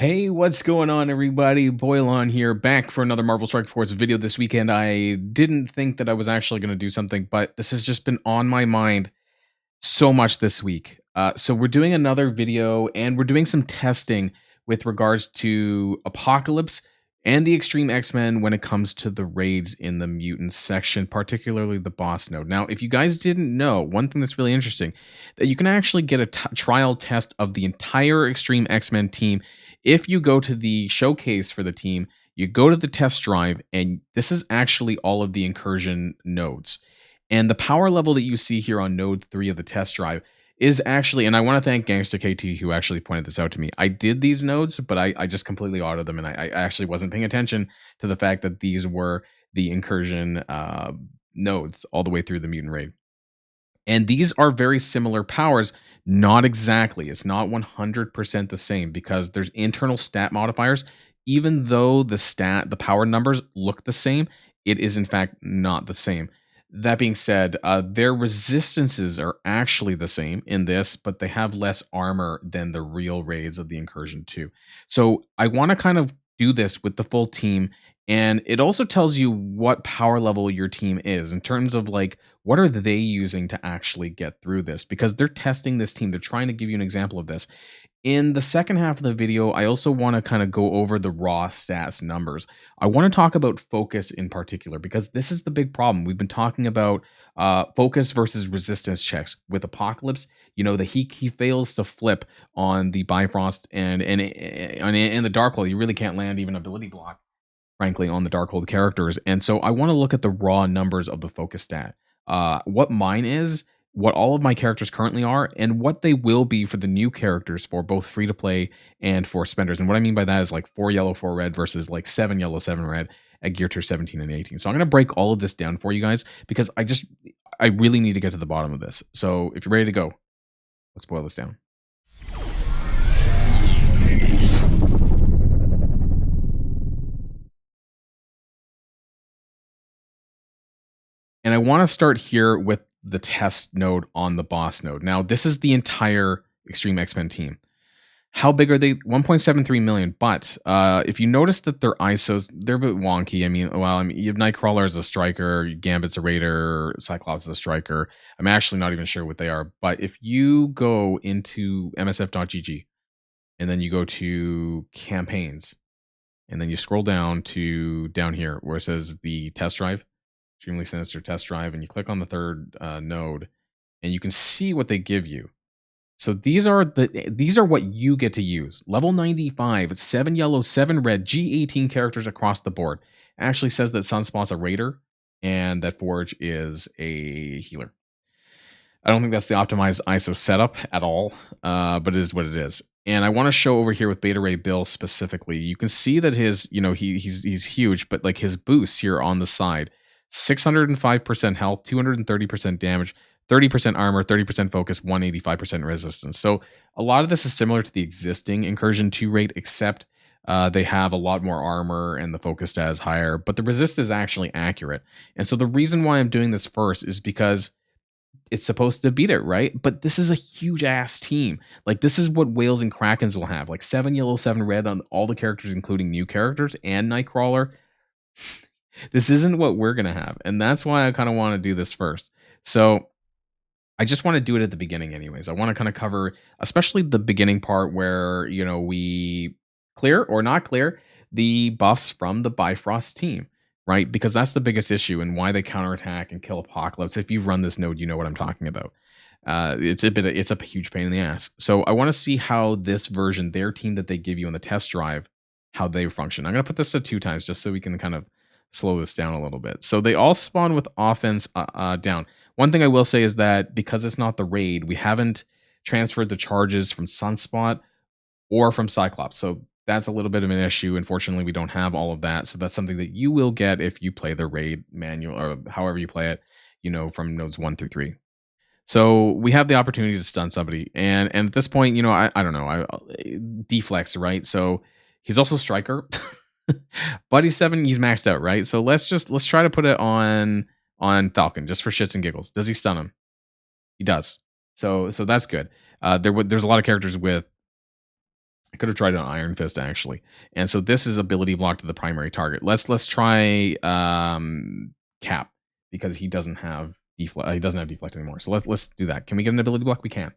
Hey, what's going on, everybody? Boilon here, back for another Marvel Strike Force video this weekend. I didn't think that I was actually going to do something, but this has just been on my mind so much this week. So we're doing another video, and we're doing some testing with regards to Apocalypse and the Extreme X-Men when it comes to the raids in the mutant section, particularly the boss node. Now, if you guys didn't know, one thing that's really interesting, that you can actually get a trial test of the entire Extreme X-Men team if you go to the showcase for the team. You go to the test drive, and this is actually all of the incursion nodes. And the power level that you see here on node 3 of the test drive is actually, and I want to thank Gangster KT who actually pointed this out to me. I did these nodes, but I just completely autoed them, and I actually wasn't paying attention to the fact that these were the incursion nodes all the way through the mutant raid. And these are very similar powers, not exactly. It's not 100% the same because there's internal stat modifiers. Even though the power numbers look the same, it is in fact not the same. That being said, their resistances are actually the same in this, but they have less armor than the real raids of the Incursion 2. So I want to kind of do this with the full team, and it also tells you what power level your team is in terms of like, what are they using to actually get through this? Because they're testing this team. They're trying to give you an example of this. In the second half of the video, I also want to kind of go over the raw stats numbers. I want to talk about focus in particular because this is the big problem. We've been talking about focus versus resistance checks with Apocalypse. You know, that he fails to flip on the Bifrost and the Darkhold. You really can't land even ability block, frankly, on the Darkhold characters. And so I want to look at the raw numbers of the focus stat. What mine is, what all of my characters currently are, and what they will be for the new characters for both free to play and for spenders. And what I mean by that is like 4 yellow, 4 red versus like 7 yellow, 7 red at gear tier 17 and 18. So I'm going to break all of this down for you guys because I really need to get to the bottom of this. So if you're ready to go, let's boil this down. And I want to start here with the test node on the boss node. Now, this is the entire Extreme X-Men team. How big are they? 1.73 million. But if you notice that their ISOs, they're a bit wonky. I mean, you have Nightcrawler as a striker, Gambit's a raider, Cyclops is a striker. I'm actually not even sure what they are. But if you go into msf.gg and then you go to campaigns and then you scroll down here where it says the test drive, Extremely Sinister test drive, and you click on the third node, and you can see what they give you. So these are what you get to use. Level 95, it's 7 yellow, 7 red, G18 characters across the board. It actually says that Sunspot's a raider, and that Forge is a healer. I don't think that's the optimized ISO setup at all, but it is what it is. And I want to show over here with Beta Ray Bill specifically. You can see that his, he's huge, but like his boosts here on the side. 605% health, 230% damage, 30% armor, 30% focus, 185% resistance. So a lot of this is similar to the existing Incursion 2 rate, except they have a lot more armor and the focus stat is higher, but the resist is actually accurate. And so the reason why I'm doing this first is because it's supposed to beat it, right? But this is a huge ass team. Like, this is what Whales and Krakens will have. Like 7 yellow, 7 red on all the characters, including new characters and Nightcrawler. This isn't what we're going to have. And that's why I kind of want to do this first. So I just want to do it at the beginning anyways. I want to kind of cover, especially the beginning part where, we clear or not clear the buffs from the Bifrost team, right? Because that's the biggest issue and why they counterattack and kill Apocalypse. If you've run this node, you know what I'm talking about. It's a huge pain in the ass. So I want to see how this version, their team that they give you on the test drive, how they function. I'm going to put this at 2 times just so we can kind of slow this down a little bit. So they all spawn with offense down. One thing I will say is that because it's not the raid, we haven't transferred the charges from Sunspot or from Cyclops. So that's a little bit of an issue. Unfortunately, we don't have all of that. So that's something that you will get if you play the raid manual or however you play it, from nodes 1 through 3. So we have the opportunity to stun somebody. And at this point, I don't know, deflex, right? So he's also striker. Buddy 7, he's maxed out, right? So let's try to put it on Falcon just for shits and giggles. Does he stun him? He does. So that's good. There's a lot of characters with I could have tried on Iron Fist actually. And so this is ability block to the primary target. Let's try Cap, because he doesn't have deflect anymore. So let's do that. Can we get an ability block? We can.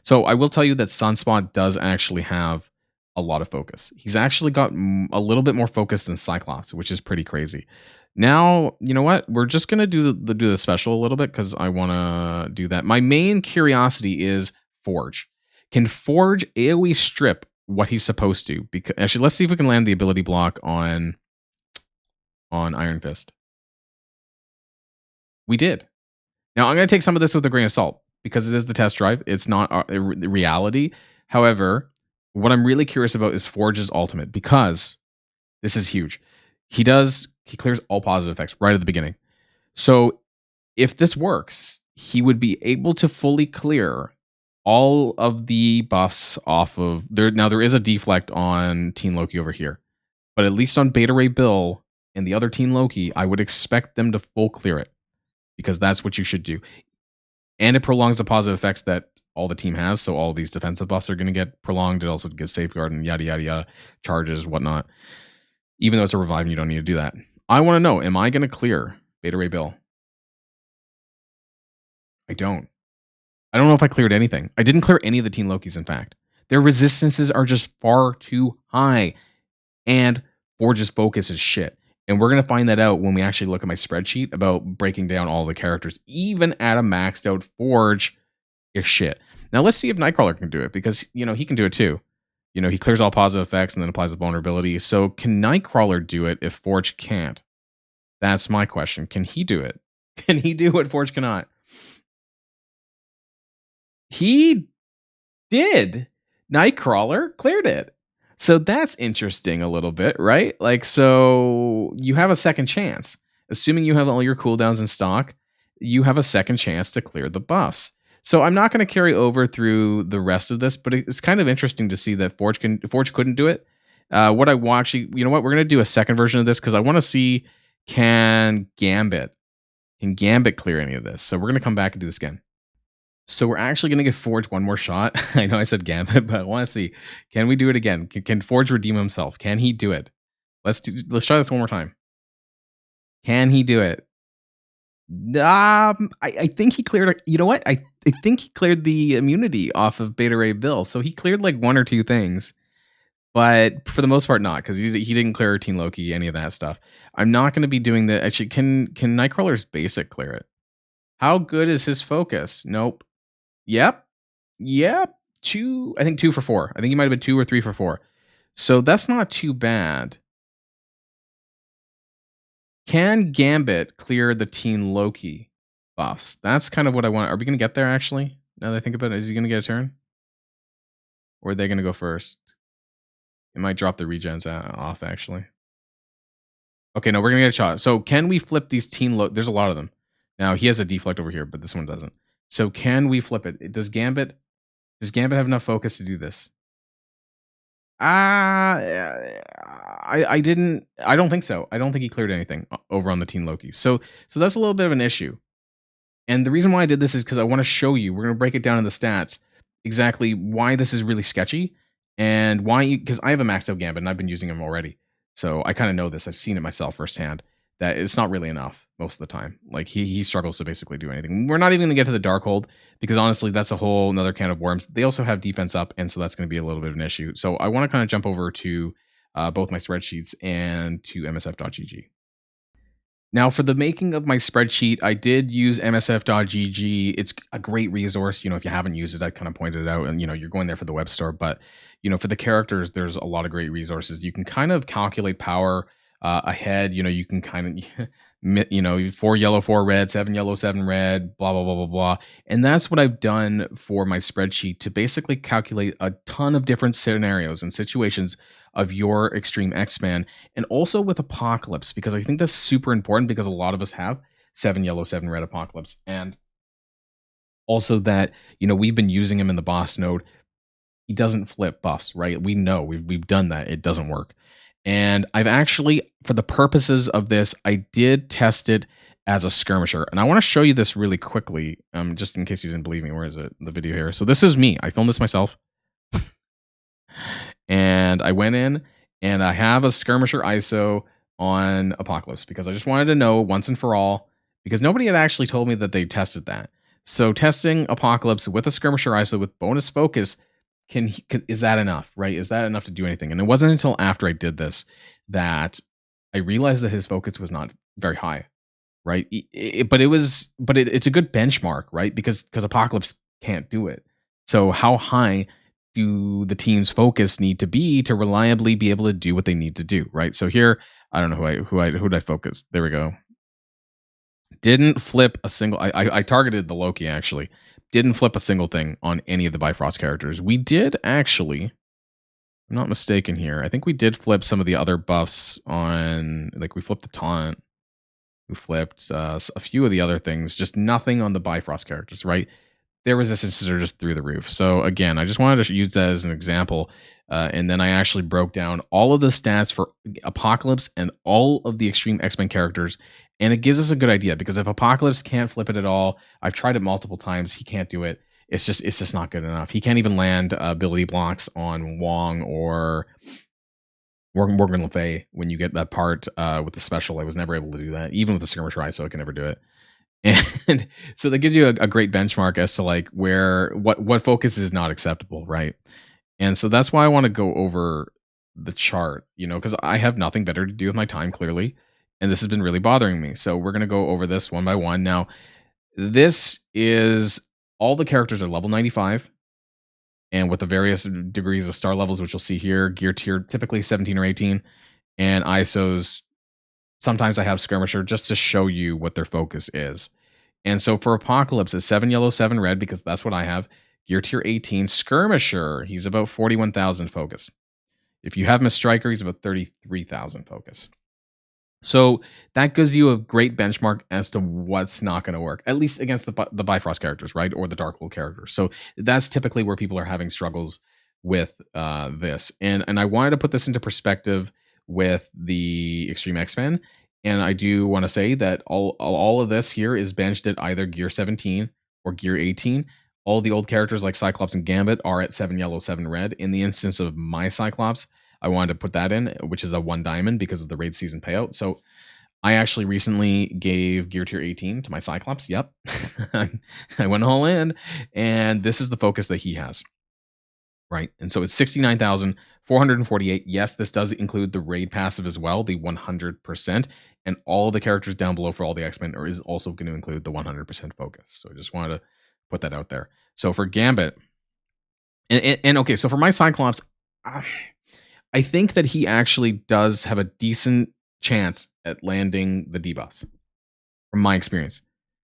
So I will tell you that Sunspot does actually have a lot of focus. He's actually got a little bit more focus than Cyclops, which is pretty crazy. Now, you know what? We're just gonna do the special a little bit because I want to do that. My main curiosity is Forge. Can Forge AoE strip what he's supposed to? Because actually, let's see if we can land the ability block on Iron Fist. We did. Now I'm going to take some of this with a grain of salt because it is the test drive. It's not reality. However, what I'm really curious about is Forge's ultimate, because this is huge. He clears all positive effects right at the beginning. So if this works, he would be able to fully clear all of the buffs off of there. Now there is a deflect on Teen Loki over here, but at least on Beta Ray Bill and the other Teen Loki, I would expect them to full clear it, because that's what you should do. And it prolongs the positive effects that all the team has. So all these defensive buffs are going to get prolonged. It also gets safeguard and yada, yada, yada, charges, whatnot. Even though it's a revive and you don't need to do that. I want to know, am I going to clear Beta Ray Bill? I don't know if I cleared anything. I didn't clear any of the Teen Lokis, in fact. Their resistances are just far too high. And Forge's focus is shit. And we're going to find that out when we actually look at my spreadsheet about breaking down all the characters. Even at a maxed out Forge is shit. Now let's see if Nightcrawler can do it, because, you know, he can do it too. You know, he clears all positive effects and then applies the vulnerability. So can Nightcrawler do it if Forge can't? That's my question. Can he do it? Can he do what Forge cannot? He did. Nightcrawler cleared it. So that's interesting a little bit, right? Like, so you have a second chance. Assuming you have all your cooldowns in stock, you have a second chance to clear the buffs. So I'm not going to carry over through the rest of this, but it's kind of interesting to see that Forge couldn't do it. What I will actually, you know what, we're going to do a second version of this because I want to see, can Gambit clear any of this? So we're going to come back and do this again. So we're actually going to give Forge one more shot. I know I said Gambit, but I want to see, can we do it again? Can Forge redeem himself? Can he do it? Let's try this one more time. Can he do it? I think he cleared. You know what? I think he cleared the immunity off of Beta Ray Bill. So he cleared like one or two things, but for the most part, not, because he didn't clear Teen Loki, any of that stuff. I'm not going to be doing that. Actually, can Nightcrawler's basic clear it? How good is his focus? Nope. Yep. Two. I think 2 for 4. I think he might have been 2 or 3 for 4. So that's not too bad. Can Gambit clear the Teen Loki buffs? That's kind of what I want. Are we going to get there, actually? Now that I think about it, is he going to get a turn? Or are they going to go first? It might drop the regens off, actually. Okay, no, we're going to get a shot. So can we flip these Teen Loki? There's a lot of them. Now, he has a deflect over here, but this one doesn't. So can we flip it? Does Gambit have enough focus to do this? I don't think so. I don't think he cleared anything over on the Teen Loki. So that's a little bit of an issue. And the reason why I did this is because I want to show you, we're going to break it down in the stats, exactly why this is really sketchy and why, because I have a maxed out Gambit and I've been using him already. So I kind of know this. I've seen it myself firsthand, that it's not really enough most of the time. Like he struggles to basically do anything. We're not even going to get to the Darkhold because honestly, that's a whole another can of worms. They also have defense up, and so that's going to be a little bit of an issue. So I want to kind of jump over to both my spreadsheets and to msf.gg. Now, for the making of my spreadsheet, I did use msf.gg. It's a great resource. You know, if you haven't used it, I kind of pointed it out, and, you know, you're going there for the web store. But, you know, for the characters, there's a lot of great resources. You can kind of calculate power ahead. You know, you can kind of, you know, 4 yellow, 4 red, 7 yellow, 7 red, blah, blah, blah, blah, blah. And that's what I've done for my spreadsheet to basically calculate a ton of different scenarios and situations of your X-Treme X-Men, and also with Apocalypse, because I think that's super important because a lot of us have 7 yellow, 7 red Apocalypse. And also that, you know, we've been using him in the boss node. He doesn't flip buffs, right? We know we've done that. It doesn't work. And I've actually, for the purposes of this, I did test it as a skirmisher. And I want to show you this really quickly, just in case you didn't believe me. Where is it? The video here. So this is me. I filmed this myself. And I went in and I have a skirmisher ISO on Apocalypse because I just wanted to know once and for all, because nobody had actually told me that they tested that. So testing Apocalypse with a skirmisher ISO with bonus focus is that enough, right? Is that enough to do anything? And it wasn't until after I did this that I realized that his focus was not very high, right? It's a good benchmark, right? Because Apocalypse can't do it. So how high do the team's focus need to be to reliably be able to do what they need to do, right? So here, I don't know who did I focus. There we go. Didn't flip a single. I targeted the Loki actually. Didn't flip a single thing on any of the Bifrost characters. We did actually. I'm not mistaken here. I think we did flip some of the other buffs on. Like we flipped the taunt. We flipped a few of the other things. Just nothing on the Bifrost characters, right? Their resistances are just through the roof. So again, I just wanted to use that as an example. And then I actually broke down all of the stats for Apocalypse and all of the Extreme X-Men characters. And it gives us a good idea because if Apocalypse can't flip it at all, I've tried it multiple times. He can't do it. It's just not good enough. He can't even land ability blocks on Wong or Morgan Le Fay when you get that part with the special. I was never able to do that, even with the skirmisher eye, so I can never do it. And so that gives you a great benchmark as to like what focus is not acceptable, right? And so that's why I want to go over the chart, because I have nothing better to do with my time, clearly, and this has been really bothering me. So we're going to go over this one by one. Now, this is all the characters are level 95, and with the various degrees of star levels, which you'll see here, gear tier typically 17 or 18, and ISOs. Sometimes I have skirmisher just to show you what their focus is. And so for Apocalypse, it's 7 yellow, 7 red, because that's what I have. Gear tier 18. Skirmisher, he's about 41,000 focus. If you have him as striker, he's about 33,000 focus. So that gives you a great benchmark as to what's not going to work, at least against the Bifrost characters, right? Or the Darkhold characters. So that's typically where people are having struggles with this. And I wanted to put this into perspective with the Extreme X-Men. And I do want to say that all of this here is benched at either gear 17 or gear 18. All the old characters like Cyclops and Gambit are at 7 yellow, 7 red. In the instance of my Cyclops, I wanted to put that in, which is a 1 diamond because of the raid season payout. So I actually recently gave gear tier 18 to my Cyclops. Yep. I went all in, and this is the focus that he has. Right. And so it's 69,448. Yes, this does include the raid passive as well, the 100%. And all the characters down below for all the X-Men is also going to include the 100% focus. So I just wanted to put that out there. So for Gambit, and okay, so for my Cyclops, I think that he actually does have a decent chance at landing the debuffs from my experience.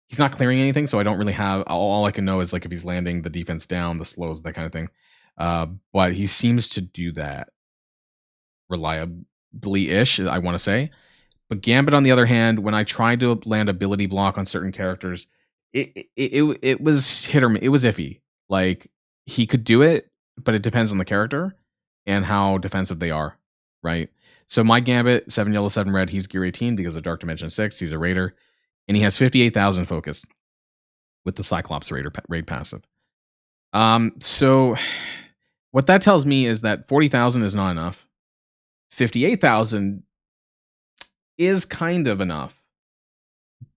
He's not clearing anything, so I don't really have, all I can know is like if he's landing the defense down, the slows, that kind of thing. But he seems to do that reliably-ish, I want to say. But Gambit, on the other hand, when I tried to land ability block on certain characters, it was hit or miss. It was iffy. Like, he could do it, but it depends on the character and how defensive they are, right? So my Gambit, 7 yellow, 7 red, he's gear 18 because of Dark Dimension 6. He's a raider, and he has 58,000 focus with the Cyclops raid passive. So what that tells me is that 40,000 is not enough. 58,000 is kind of enough.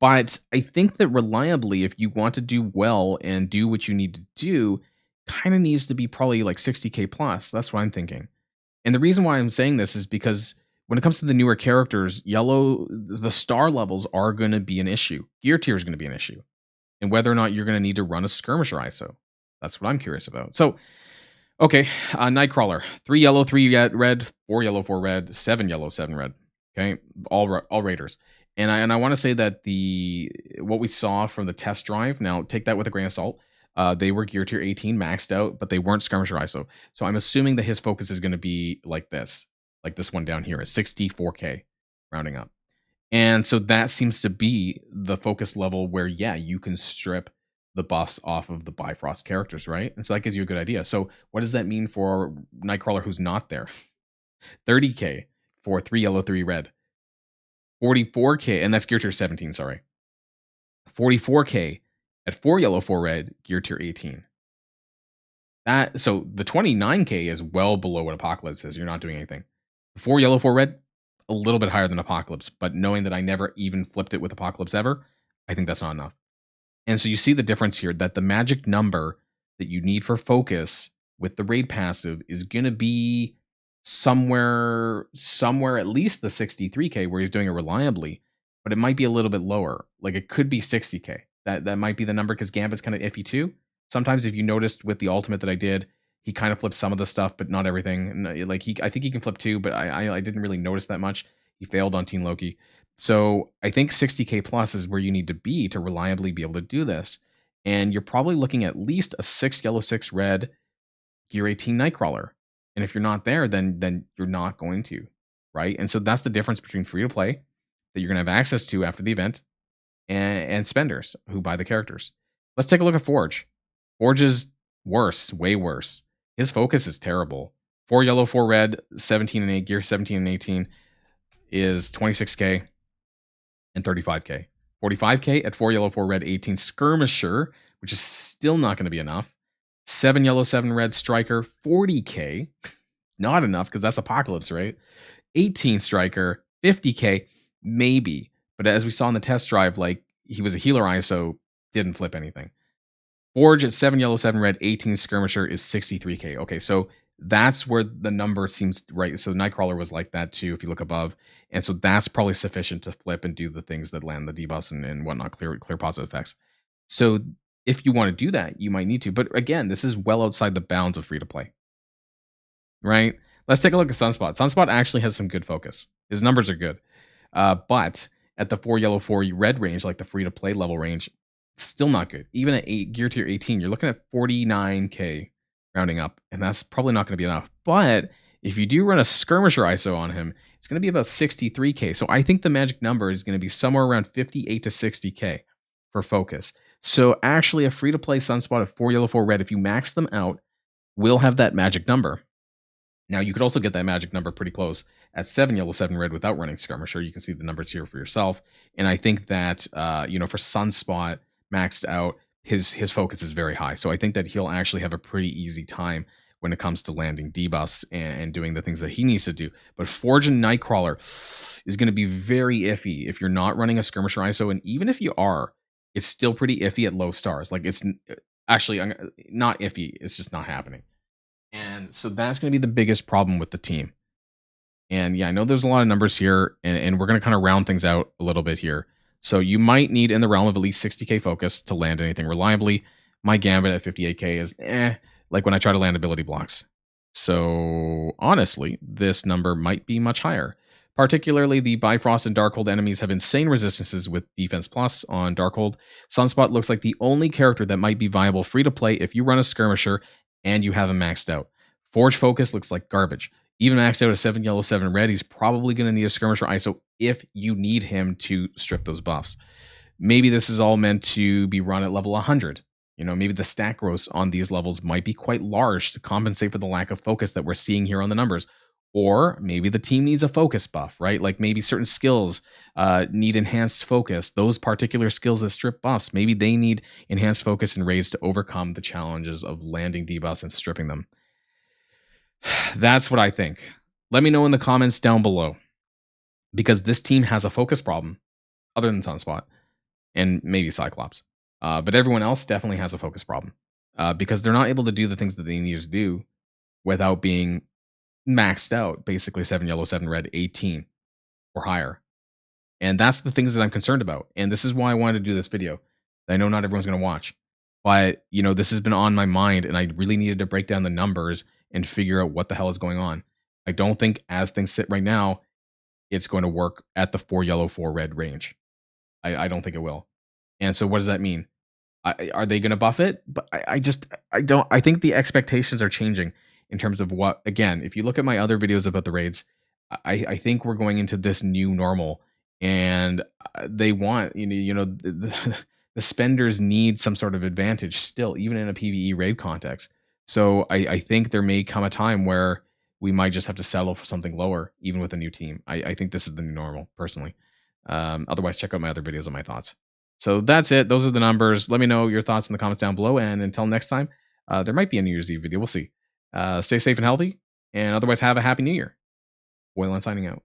But I think that reliably, if you want to do well and do what you need to do, kind of needs to be probably like 60k plus. That's what I'm thinking. And the reason why I'm saying this is because when it comes to the newer characters, yellow, the star levels are going to be an issue. Gear tier is going to be an issue. And whether or not you're going to need to run a skirmisher ISO. That's what I'm curious about. So, okay, Nightcrawler, 3 yellow, 3 red, 4 yellow, 4 red, 7 yellow, 7 red. Okay, all raiders. And I want to say that what we saw from the test drive, now take that with a grain of salt. They were gear tier 18 maxed out, but they weren't skirmisher ISO. So I'm assuming that his focus is going to be like this one down here is 64k, rounding up. And so that seems to be the focus level where, yeah, you can strip the buffs off of the Bifrost characters, right? And so that gives you a good idea. So what does that mean for Nightcrawler who's not there? 30k for 3 yellow, 3 red. 44k, and that's gear tier 17, sorry. 44k at 4 yellow, 4 red, gear tier 18. So the 29K is well below what Apocalypse is. You're not doing anything. 4 yellow, 4 red, a little bit higher than Apocalypse, but knowing that I never even flipped it with Apocalypse ever, I think that's not enough. And so you see the difference here, that the magic number that you need for focus with the raid passive is going to be somewhere at least the 63K where he's doing it reliably, but it might be a little bit lower. Like it could be 60K. That might be the number, because Gambit's kind of iffy too. Sometimes if you noticed with the ultimate that I did, he kind of flipped some of the stuff, but not everything. And like I think he can flip too, but I didn't really notice that much. He failed on Teen Loki. So I think 60K plus is where you need to be to reliably be able to do this. And you're probably looking at least a 6 yellow, 6 red Gear 18 Nightcrawler. And if you're not there, then you're not going to, right? And so that's the difference between free to play that you're going to have access to after the event and spenders who buy the characters. Let's take a look at Forge. Forge is worse, way worse. His focus is terrible. 4 yellow, 4 red, 17 and 8, Gear 17 and 18 is 26K and 35K. 45K at 4 yellow, 4 red, 18 Skirmisher, which is still not going to be enough. 7 yellow, 7 red Striker, 40K. Not enough, because that's Apocalypse, right? 18 Striker, 50K, maybe. But as we saw in the test drive, like, he was a healer ISO, didn't flip anything. Forge at 7 yellow, 7 red, 18 Skirmisher is 63K. Okay, so that's where the number seems right. So Nightcrawler was like that too, if you look above. And so that's probably sufficient to flip and do the things that land the debuffs and whatnot, clear positive effects. So if you want to do that, you might need to. But again, this is well outside the bounds of free to play, right? Let's take a look at Sunspot. Sunspot actually has some good focus. His numbers are good. But at the 4 yellow, 4 red range, like the free to play level range, still not good. Even at Gear Tier 18, you're looking at 49K rounding up, and that's probably not going to be enough. But if you do run a Skirmisher ISO on him, it's going to be about 63K. So I think the magic number is going to be somewhere around 58 to 60K for focus. So actually a free-to-play Sunspot of 4 yellow, 4 red, if you max them out, will have that magic number. Now, you could also get that magic number pretty close at 7 yellow, 7 red without running Skirmisher. You can see the numbers here for yourself. And I think that, for Sunspot maxed out, his focus is very high. So I think that he'll actually have a pretty easy time when it comes to landing debuffs and doing the things that he needs to do. But Forge and Nightcrawler is going to be very iffy if you're not running a Skirmisher ISO. And even if you are, it's still pretty iffy at low stars. Like, it's actually not iffy. It's just not happening. And so that's going to be the biggest problem with the team. And yeah, I know there's a lot of numbers here, and we're going to kind of round things out a little bit here. So you might need in the realm of at least 60K focus to land anything reliably. My Gambit at 58K is like when I try to land ability blocks. So honestly, this number might be much higher. Particularly, the Bifrost and Darkhold enemies have insane resistances with Defense Plus on Darkhold. Sunspot looks like the only character that might be viable free to play if you run a Skirmisher and you have him maxed out. Forge focus looks like garbage. Even maxed out at 7 yellow, 7 red, he's probably going to need a Skirmisher ISO if you need him to strip those buffs. Maybe this is all meant to be run at level 100. Maybe the stack growth on these levels might be quite large to compensate for the lack of focus that we're seeing here on the numbers. Or maybe the team needs a focus buff, right? Like maybe certain skills need enhanced focus. Those particular skills that strip buffs, maybe they need enhanced focus and raids to overcome the challenges of landing debuffs and stripping them. That's what I think. Let me know in the comments down below, because this team has a focus problem other than Sunspot and maybe Cyclops. But everyone else definitely has a focus problem because they're not able to do the things that they need to do without being maxed out, basically 7 yellow, 7 red, 18 or higher. And that's the things that I'm concerned about. And this is why I wanted to do this video. I know not everyone's going to watch, but this has been on my mind, and I really needed to break down the numbers and figure out what the hell is going on. I don't think, as things sit right now, it's going to work at the 4 yellow, 4 red range. I don't think it will. And so what does that mean? Are they going to buff it? But I think the expectations are changing in terms of what, again, if you look at my other videos about the raids, I think we're going into this new normal, and they want, the spenders need some sort of advantage still, even in a PvE raid context. So I think there may come a time where we might just have to settle for something lower, even with a new team. I think this is the new normal, personally. Otherwise, check out my other videos on my thoughts. So that's it. Those are the numbers. Let me know your thoughts in the comments down below. And until next time, There might be a New Year's Eve video. We'll see. Stay safe and healthy, and otherwise have a happy New Year. Boilon signing out.